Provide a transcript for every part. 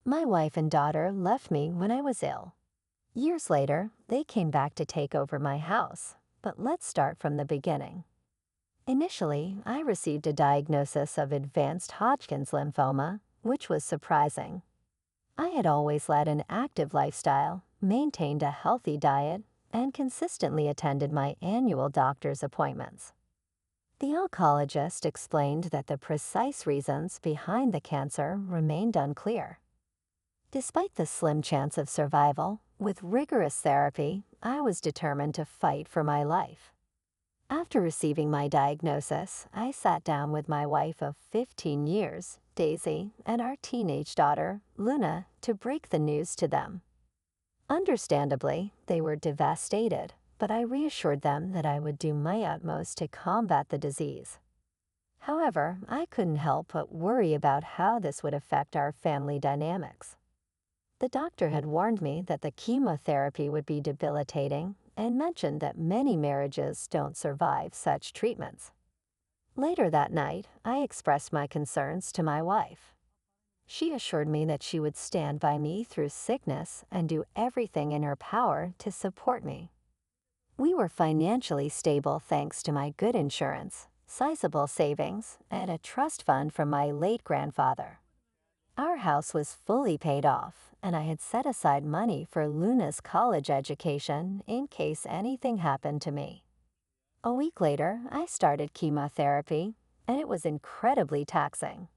My wife and daughter left me when I was ill. Years later, they came back to take over my house. But let's start from the beginning. Initially, I received a diagnosis of advanced Hodgkin's lymphoma, which was surprising. I had always led an active lifestyle, maintained a healthy diet, and consistently attended my annual doctor's appointments. The oncologist explained that the precise reasons behind the cancer remained unclear. Despite the slim chance of survival, with rigorous therapy, I was determined to fight for my life. After receiving my diagnosis, I sat down with my wife of 15 years, Daisy, and our teenage daughter, Luna, to break the news to them. Understandably, they were devastated, but I reassured them that I would do my utmost to combat the disease. However, I couldn't help but worry about how this would affect our family dynamics. The doctor had warned me that the chemotherapy would be debilitating and mentioned that many marriages don't survive such treatments. Later that night, I expressed my concerns to my wife. She assured me that she would stand by me through sickness and do everything in her power to support me. We were financially stable thanks to my good insurance, sizable savings, and a trust fund from my late grandfather. Our house was fully paid off, and I had set aside money for Luna's college education in case anything happened to me. A week later, I started chemotherapy, and it was incredibly taxing.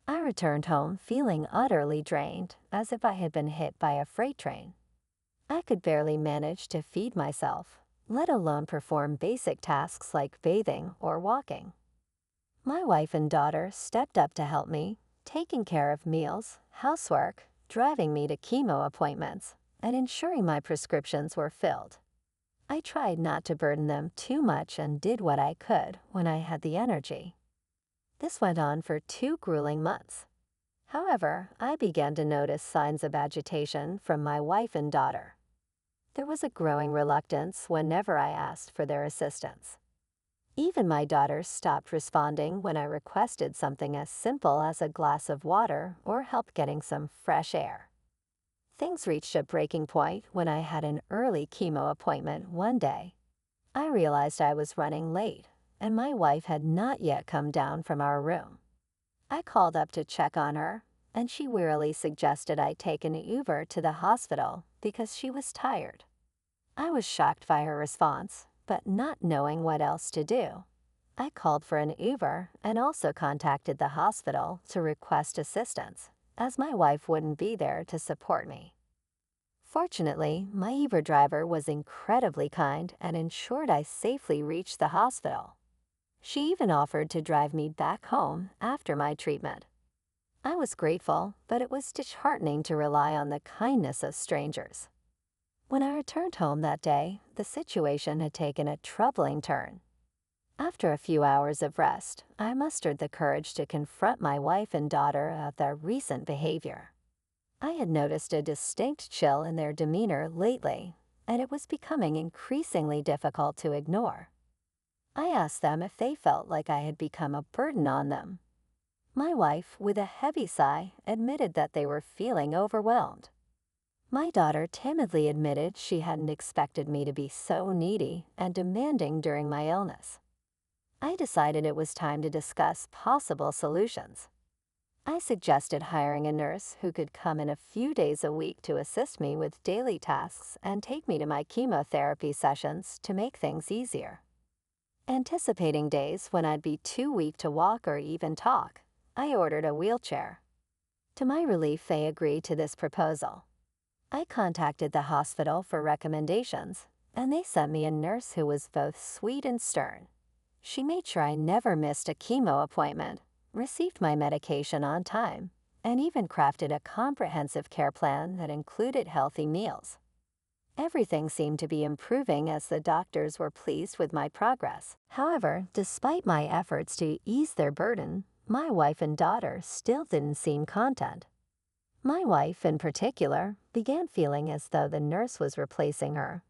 I returned home feeling utterly drained, as if I had been hit by a freight train. I could barely manage to feed myself, let alone perform basic tasks like bathing or walking. My wife and daughter stepped up to help me, taking care of meals, housework, driving me to chemo appointments, and ensuring my prescriptions were filled. I tried not to burden them too much and did what I could when I had the energy. This went on for 2 grueling months. However, I began to notice signs of agitation from my wife and daughter. There was a growing reluctance whenever I asked for their assistance. Even my daughter stopped responding when I requested something as simple as a glass of water or help getting some fresh air. Things reached a breaking point when I had an early chemo appointment one day. I realized I was running late, and my wife had not yet come down from our room. I called up to check on her, and she wearily suggested I take an Uber to the hospital because she was tired. I was shocked by her response, but not knowing what else to do. I called for an Uber and also contacted the hospital to request assistance, as my wife wouldn't be there to support me. Fortunately, my Uber driver was incredibly kind and ensured I safely reached the hospital. She even offered to drive me back home after my treatment. I was grateful, but it was disheartening to rely on the kindness of strangers. When I returned home that day, the situation had taken a troubling turn. After a few hours of rest, I mustered the courage to confront my wife and daughter about their recent behavior. I had noticed a distinct chill in their demeanor lately, and it was becoming increasingly difficult to ignore. I asked them if they felt like I had become a burden on them. My wife, with a heavy sigh, admitted that they were feeling overwhelmed. My daughter timidly admitted she hadn't expected me to be so needy and demanding during my illness. I decided it was time to discuss possible solutions. I suggested hiring a nurse who could come in a few days a week to assist me with daily tasks and take me to my chemotherapy sessions to make things easier. Anticipating days when I'd be too weak to walk or even talk, I ordered a wheelchair. To my relief, they agreed to this proposal. I contacted the hospital for recommendations, and they sent me a nurse who was both sweet and stern. She made sure I never missed a chemo appointment, received my medication on time, and even crafted a comprehensive care plan that included healthy meals. Everything seemed to be improving as the doctors were pleased with my progress. However, despite my efforts to ease their burden, my wife and daughter still didn't seem content. My wife, in particular, began feeling as though the nurse was replacing her.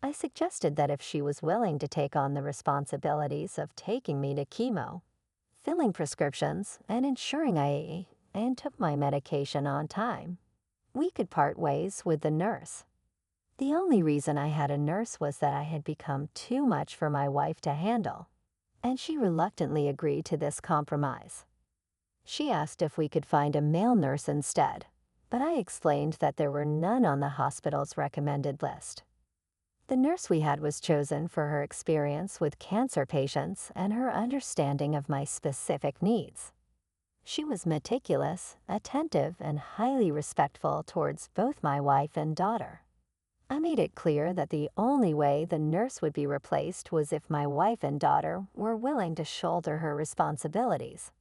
I suggested that if she was willing to take on the responsibilities of taking me to chemo, filling prescriptions, and ensuring I and took my medication on time, we could part ways with the nurse. The only reason I had a nurse was that I had become too much for my wife to handle, and she reluctantly agreed to this compromise. She asked if we could find a male nurse instead, but I explained that there were none on the hospital's recommended list. The nurse we had was chosen for her experience with cancer patients and her understanding of my specific needs. She was meticulous, attentive, and highly respectful towards both my wife and daughter. I made it clear that the only way the nurse would be replaced was if my wife and daughter were willing to shoulder her responsibilities.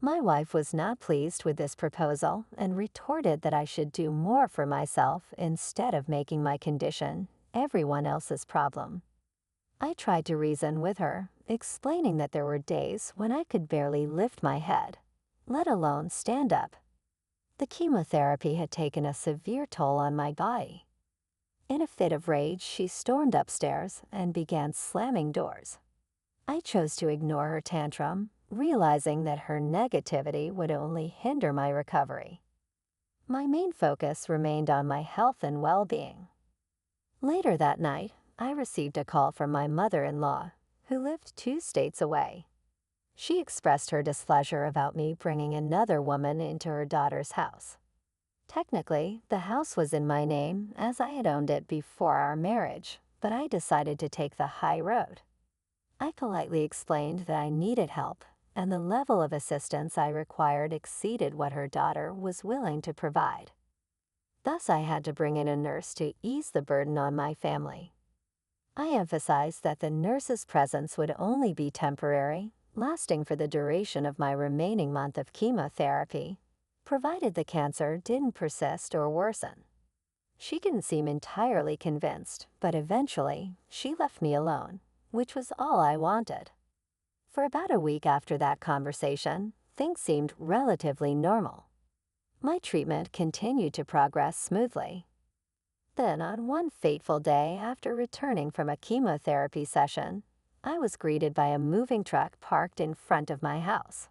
My wife was not pleased with this proposal and retorted that I should do more for myself instead of making my condition everyone else's problem. I tried to reason with her, explaining that there were days when I could barely lift my head, let alone stand up. The chemotherapy had taken a severe toll on my body. In a fit of rage, she stormed upstairs and began slamming doors. I chose to ignore her tantrum, realizing that her negativity would only hinder my recovery. My main focus remained on my health and well-being. Later that night, I received a call from my mother-in-law, who lived 2 states away. She expressed her displeasure about me bringing another woman into her daughter's house. Technically, the house was in my name as I had owned it before our marriage, but I decided to take the high road. I politely explained that I needed help, and the level of assistance I required exceeded what her daughter was willing to provide. Thus, I had to bring in a nurse to ease the burden on my family. I emphasized that the nurse's presence would only be temporary, lasting for the duration of my remaining month of chemotherapy, provided the cancer didn't persist or worsen. She didn't seem entirely convinced, but eventually, she left me alone, which was all I wanted. For about a week after that conversation, things seemed relatively normal. My treatment continued to progress smoothly. Then, on one fateful day after returning from a chemotherapy session, I was greeted by a moving truck parked in front of my house.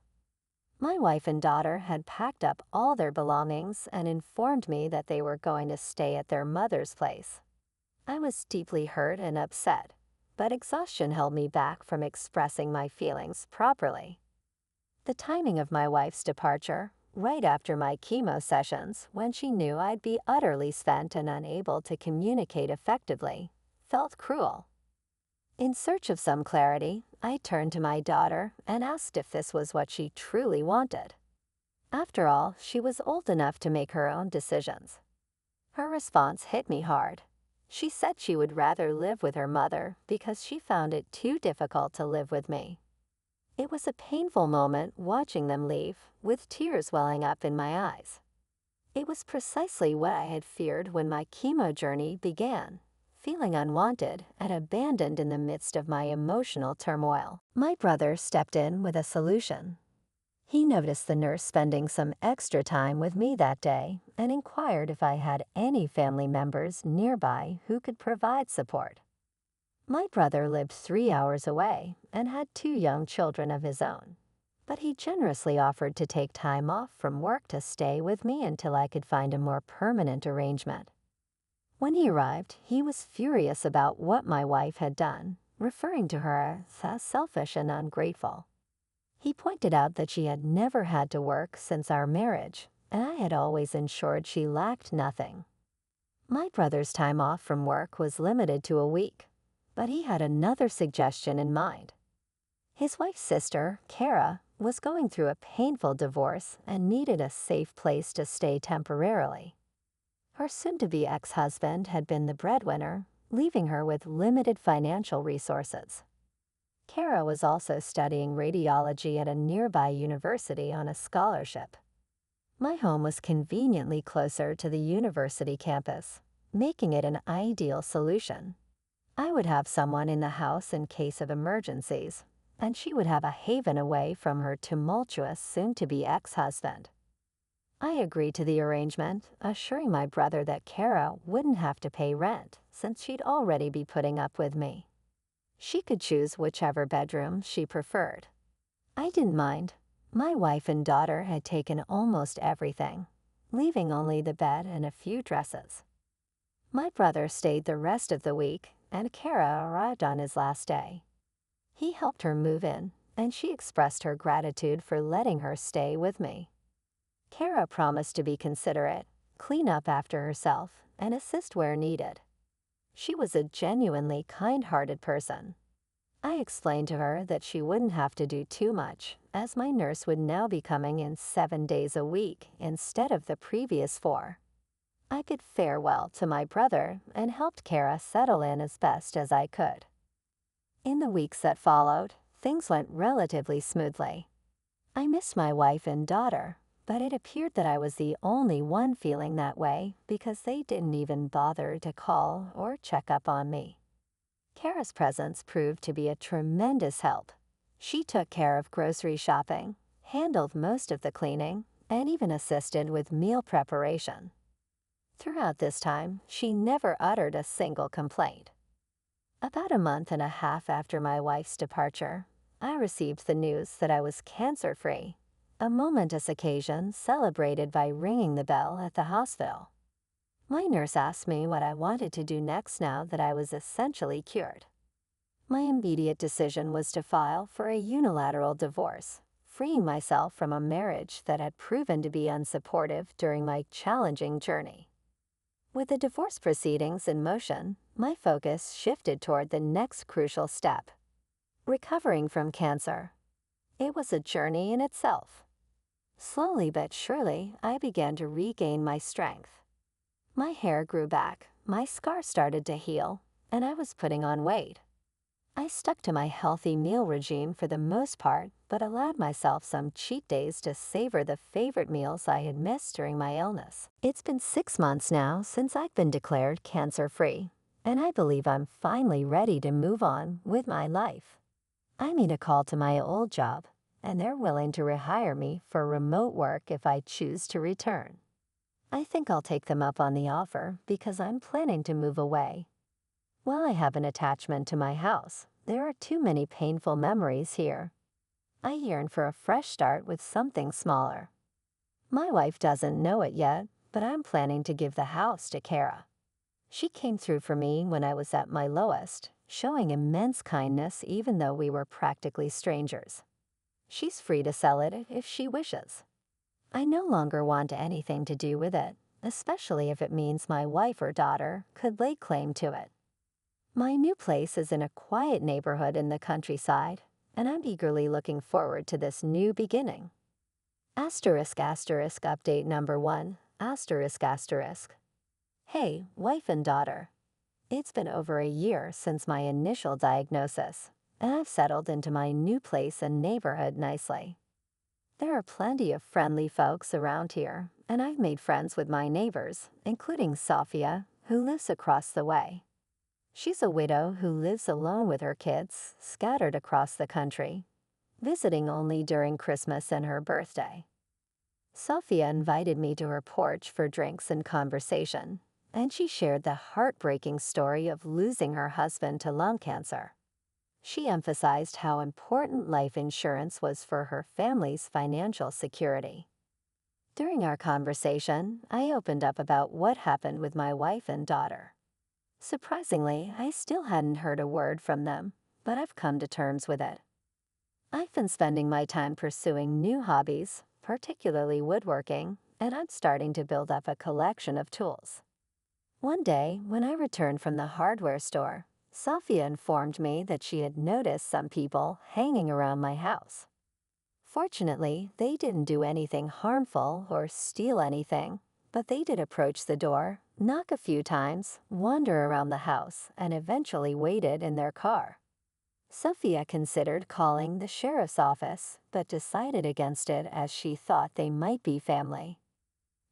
My wife and daughter had packed up all their belongings and informed me that they were going to stay at their mother's place. I was deeply hurt and upset, but exhaustion held me back from expressing my feelings properly. The timing of my wife's departure, right after my chemo sessions, when she knew I'd be utterly spent and unable to communicate effectively, felt cruel. In search of some clarity, I turned to my daughter and asked if this was what she truly wanted. After all, she was old enough to make her own decisions. Her response hit me hard. She said she would rather live with her mother because she found it too difficult to live with me. It was a painful moment watching them leave, with tears welling up in my eyes. It was precisely what I had feared when my chemo journey began, feeling unwanted and abandoned in the midst of my emotional turmoil. My brother stepped in with a solution. He noticed the nurse spending some extra time with me that day and inquired if I had any family members nearby who could provide support. My brother lived 3 hours away and had 2 young children of his own, but he generously offered to take time off from work to stay with me until I could find a more permanent arrangement. When he arrived, he was furious about what my wife had done, referring to her as selfish and ungrateful. He pointed out that she had never had to work since our marriage, and I had always ensured she lacked nothing. My brother's time off from work was limited to a week, but he had another suggestion in mind. His wife's sister, Kara, was going through a painful divorce and needed a safe place to stay temporarily. Her soon-to-be ex-husband had been the breadwinner, leaving her with limited financial resources. Kara was also studying radiology at a nearby university on a scholarship. My home was conveniently closer to the university campus, making it an ideal solution. I would have someone in the house in case of emergencies, and she would have a haven away from her tumultuous soon-to-be ex-husband. I agreed to the arrangement, assuring my brother that Kara wouldn't have to pay rent since she'd already be putting up with me. She could choose whichever bedroom she preferred. I didn't mind. My wife and daughter had taken almost everything, leaving only the bed and a few dresses. My brother stayed the rest of the week, and Kara arrived on his last day. He helped her move in, and she expressed her gratitude for letting her stay with me. Kara promised to be considerate, clean up after herself, and assist where needed. She was a genuinely kind-hearted person. I explained to her that she wouldn't have to do too much, as my nurse would now be coming in 7 days a week instead of the previous 4. I bid farewell to my brother and helped Kara settle in as best as I could. In the weeks that followed, things went relatively smoothly. I missed my wife and daughter, but it appeared that I was the only one feeling that way because they didn't even bother to call or check up on me. Kara's presence proved to be a tremendous help. She took care of grocery shopping, handled most of the cleaning, and even assisted with meal preparation. Throughout this time, she never uttered a single complaint. About a month and a half after my wife's departure, I received the news that I was cancer-free, a momentous occasion celebrated by ringing the bell at the hospital. My nurse asked me what I wanted to do next now that I was essentially cured. My immediate decision was to file for a unilateral divorce, freeing myself from a marriage that had proven to be unsupportive during my challenging journey. With the divorce proceedings in motion, my focus shifted toward the next crucial step: recovering from cancer. It was a journey in itself. Slowly but surely, I began to regain my strength. My hair grew back, my scar started to heal, and I was putting on weight. I stuck to my healthy meal regime for the most part, but allowed myself some cheat days to savor the favorite meals I had missed during my illness. It's been 6 months now since I've been declared cancer-free, and I believe I'm finally ready to move on with my life. I made a call to my old job, and they're willing to rehire me for remote work if I choose to return. I think I'll take them up on the offer because I'm planning to move away. While I have an attachment to my house, there are too many painful memories here. I yearn for a fresh start with something smaller. My wife doesn't know it yet, but I'm planning to give the house to Kara. She came through for me when I was at my lowest, showing immense kindness even though we were practically strangers. She's free to sell it if she wishes. I no longer want anything to do with it, especially if it means my wife or daughter could lay claim to it. My new place is in a quiet neighborhood in the countryside, and I'm eagerly looking forward to this new beginning. Asterisk asterisk update number 1, asterisk asterisk. Hey, wife and daughter. It's been over a year since my initial diagnosis, and I've settled into my new place and neighborhood nicely. There are plenty of friendly folks around here, and I've made friends with my neighbors, including Sophia, who lives across the way. She's a widow who lives alone with her kids, scattered across the country, visiting only during Christmas and her birthday. Sophia invited me to her porch for drinks and conversation, and she shared the heartbreaking story of losing her husband to lung cancer. She emphasized how important life insurance was for her family's financial security. During our conversation, I opened up about what happened with my wife and daughter. Surprisingly, I still hadn't heard a word from them, but I've come to terms with it. I've been spending my time pursuing new hobbies, particularly woodworking, and I'm starting to build up a collection of tools. One day, when I returned from the hardware store, Sophia informed me that she had noticed some people hanging around my house. Fortunately, they didn't do anything harmful or steal anything, but they did approach the door, knock a few times, wander around the house, and eventually waited in their car. Sophia considered calling the sheriff's office, but decided against it as she thought they might be family.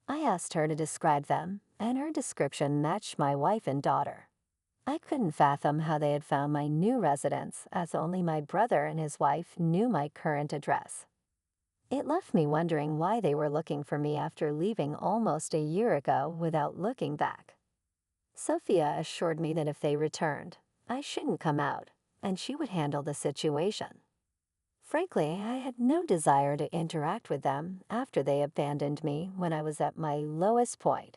I asked her to describe them, and her description matched my wife and daughter. I couldn't fathom how they had found my new residence, as only my brother and his wife knew my current address. It left me wondering why they were looking for me after leaving almost a year ago without looking back. Sophia assured me that if they returned, I shouldn't come out, and she would handle the situation. Frankly, I had no desire to interact with them after they abandoned me when I was at my lowest point.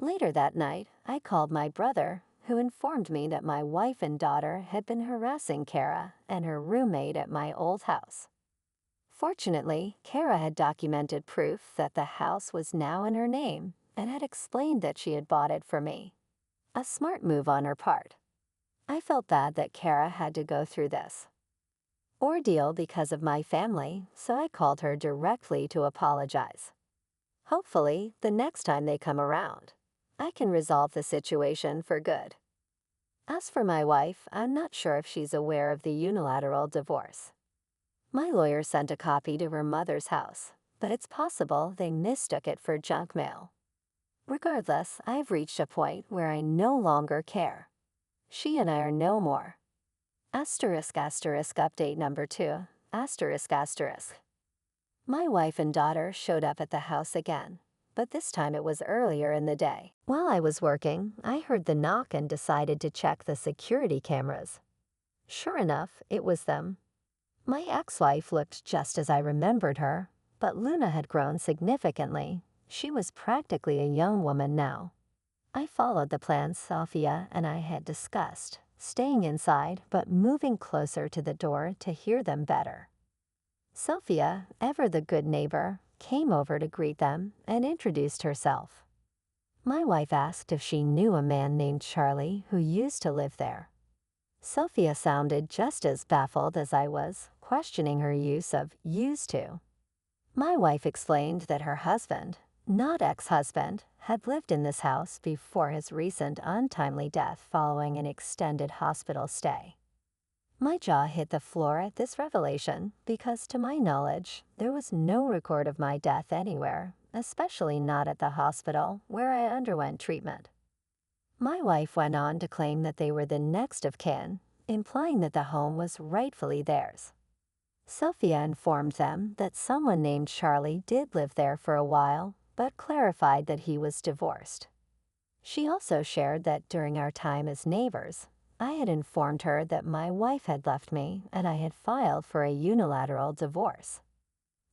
Later that night, I called my brother, who informed me that my wife and daughter had been harassing Kara and her roommate at my old house. Fortunately, Kara had documented proof that the house was now in her name and had explained that she had bought it for me. A smart move on her part. I felt bad that Kara had to go through this ordeal because of my family, so I called her directly to apologize. Hopefully, the next time they come around, I can resolve the situation for good. As for my wife, I'm not sure if she's aware of the unilateral divorce. My lawyer sent a copy to her mother's house, but it's possible they mistook it for junk mail. Regardless, I've reached a point where I no longer care. She and I are no more. Asterisk asterisk update number 2, asterisk asterisk. My wife and daughter showed up at the house again, but this time it was earlier in the day. While I was working, I heard the knock and decided to check the security cameras. Sure enough, it was them. My ex-wife looked just as I remembered her, but Luna had grown significantly. She was practically a young woman now. I followed the plan Sophia and I had discussed, staying inside but moving closer to the door to hear them better. Sophia, ever the good neighbor, came over to greet them and introduced herself. My wife asked if she knew a man named Charlie who used to live there. Sophia sounded just as baffled as I was, questioning her use of used to. My wife explained that her husband, not ex-husband, had lived in this house before his recent untimely death following an extended hospital stay. My jaw hit the floor at this revelation because, to my knowledge, there was no record of my death anywhere, especially not at the hospital where I underwent treatment. My wife went on to claim that they were the next of kin, implying that the home was rightfully theirs. Sophia informed them that someone named Charlie did live there for a while, but clarified that he was divorced. She also shared that during our time as neighbors, I had informed her that my wife had left me and I had filed for a unilateral divorce.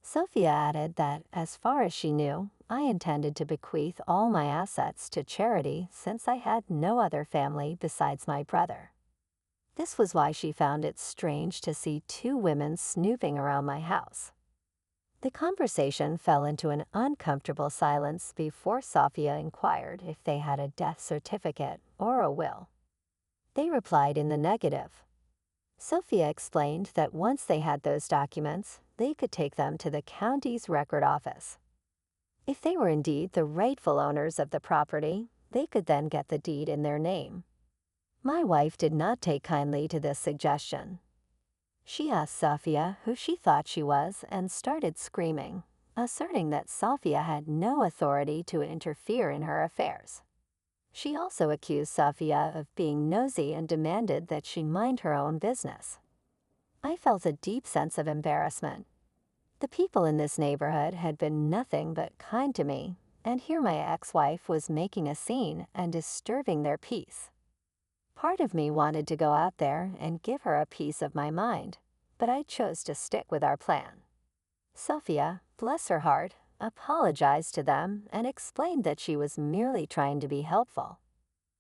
Sophia added that, as far as she knew, I intended to bequeath all my assets to charity since I had no other family besides my brother. This was why she found it strange to see two women snooping around my house. The conversation fell into an uncomfortable silence before Sophia inquired if they had a death certificate or a will. They replied in the negative. Sophia explained that once they had those documents, they could take them to the county's record office. If they were indeed the rightful owners of the property, they could then get the deed in their name. My wife did not take kindly to this suggestion. She asked Sophia who she thought she was and started screaming, asserting that Sophia had no authority to interfere in her affairs. She also accused Sophia of being nosy and demanded that she mind her own business. I felt a deep sense of embarrassment. The people in this neighborhood had been nothing but kind to me, and here my ex-wife was making a scene and disturbing their peace. Part of me wanted to go out there and give her a piece of my mind, but I chose to stick with our plan. Sophia, bless her heart, apologized to them and explained that she was merely trying to be helpful.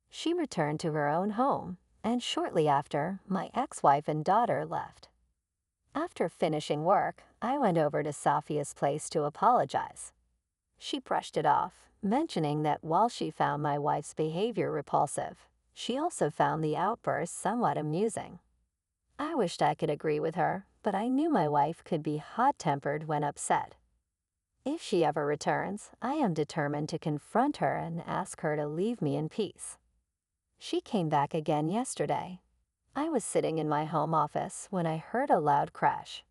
She returned to her own home, and shortly after, my ex-wife and daughter left. After finishing work, I went over to Sophia's place to apologize. She brushed it off, mentioning that while she found my wife's behavior repulsive, she also found the outburst somewhat amusing. I wished I could agree with her, but I knew my wife could be hot-tempered when upset. If she ever returns, I am determined to confront her and ask her to leave me in peace. She came back again yesterday. I was sitting in my home office when I heard a loud crash.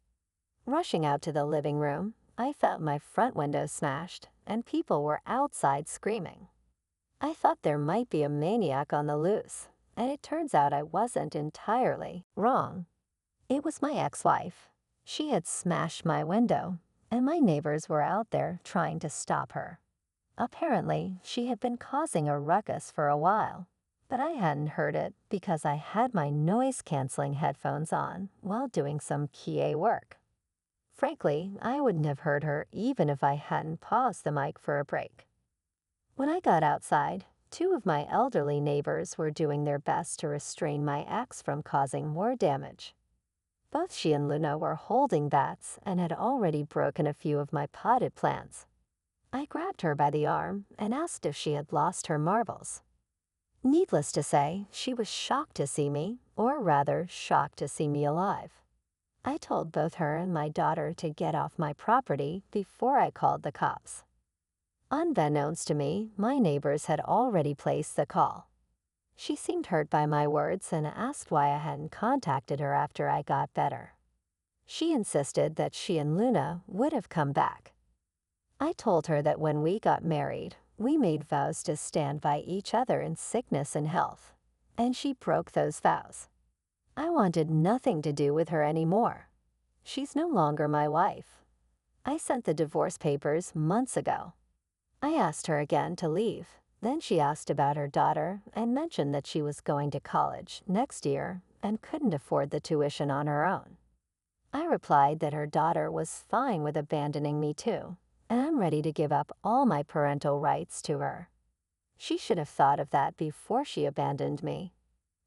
Rushing out to the living room, I found my front window smashed and people were outside screaming. I thought there might be a maniac on the loose, and it turns out I wasn't entirely wrong. It was my ex-wife. She had smashed my window, and my neighbors were out there trying to stop her. Apparently, she had been causing a ruckus for a while. but I hadn't heard it because I had my noise-canceling headphones on while doing some QA work. Frankly, I wouldn't have heard her even if I hadn't paused the mic for a break. When I got outside, two of my elderly neighbors were doing their best to restrain my ex from causing more damage. Both she and Luna were holding bats and had already broken a few of my potted plants. I grabbed her by the arm and asked if she had lost her marbles. Needless to say, she was shocked to see me, or rather, shocked to see me alive. I told both her and my daughter to get off my property before I called the cops. Unbeknownst to me, my neighbors had already placed the call. She seemed hurt by my words and asked why I hadn't contacted her after I got better. She insisted that she and Luna would have come back. I told her that when we got married, we made vows to stand by each other in sickness and health, and she broke those vows. I wanted nothing to do with her anymore. She's no longer my wife. I sent the divorce papers months ago. I asked her again to leave. Then she asked about her daughter and mentioned that she was going to college next year and couldn't afford the tuition on her own. I replied that her daughter was fine with abandoning me too, and I'm ready to give up all my parental rights to her. She should have thought of that before she abandoned me.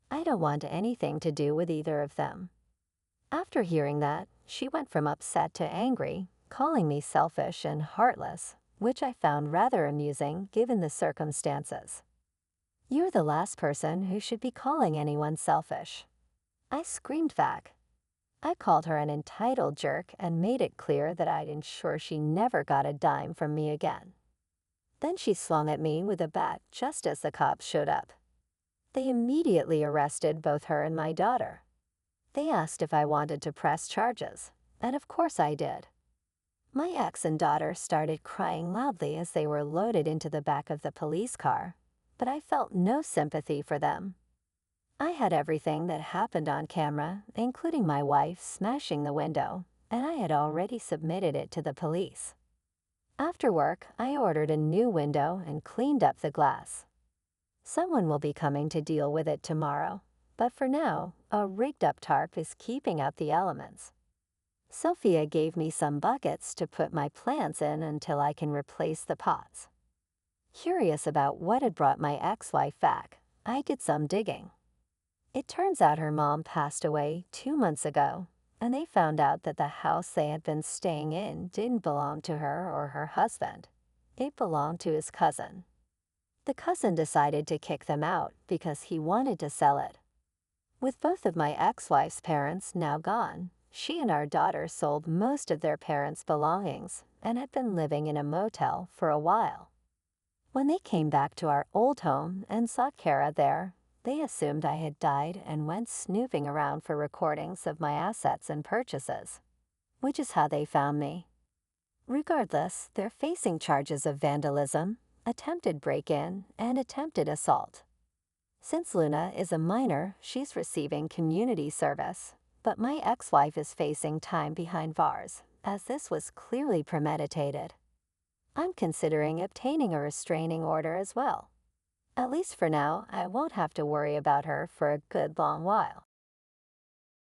I don't want anything to do with either of them. After hearing that, she went from upset to angry, calling me selfish and heartless, which I found rather amusing given the circumstances. You're the last person who should be calling anyone selfish. I screamed back. I called her an entitled jerk and made it clear that I'd ensure she never got a dime from me again. Then she swung at me with a bat just as the cops showed up. They immediately arrested both her and my daughter. They asked if I wanted to press charges, and of course I did. My ex and daughter started crying loudly as they were loaded into the back of the police car, but I felt no sympathy for them. I had everything that happened on camera, including my wife smashing the window, and I had already submitted it to the police. After work, I ordered a new window and cleaned up the glass. Someone will be coming to deal with it tomorrow, but for now, a rigged-up tarp is keeping out the elements. Sophia gave me some buckets to put my plants in until I can replace the pots. Curious about what had brought my ex-wife back, I did some digging. It turns out her mom passed away 2 months ago, and they found out that the house they had been staying in didn't belong to her or her husband. It belonged to his cousin. The cousin decided to kick them out because he wanted to sell it. With both of my ex-wife's parents now gone, she and our daughter sold most of their parents' belongings and had been living in a motel for a while. When they came back to our old home and saw Kara there, they assumed I had died and went snooping around for recordings of my assets and purchases, which is how they found me. Regardless, they're facing charges of vandalism, attempted break-in, and attempted assault. Since Luna is a minor, she's receiving community service, but my ex-wife is facing time behind bars, as this was clearly premeditated. I'm considering obtaining a restraining order as well. At least for now, I won't have to worry about her for a good long while.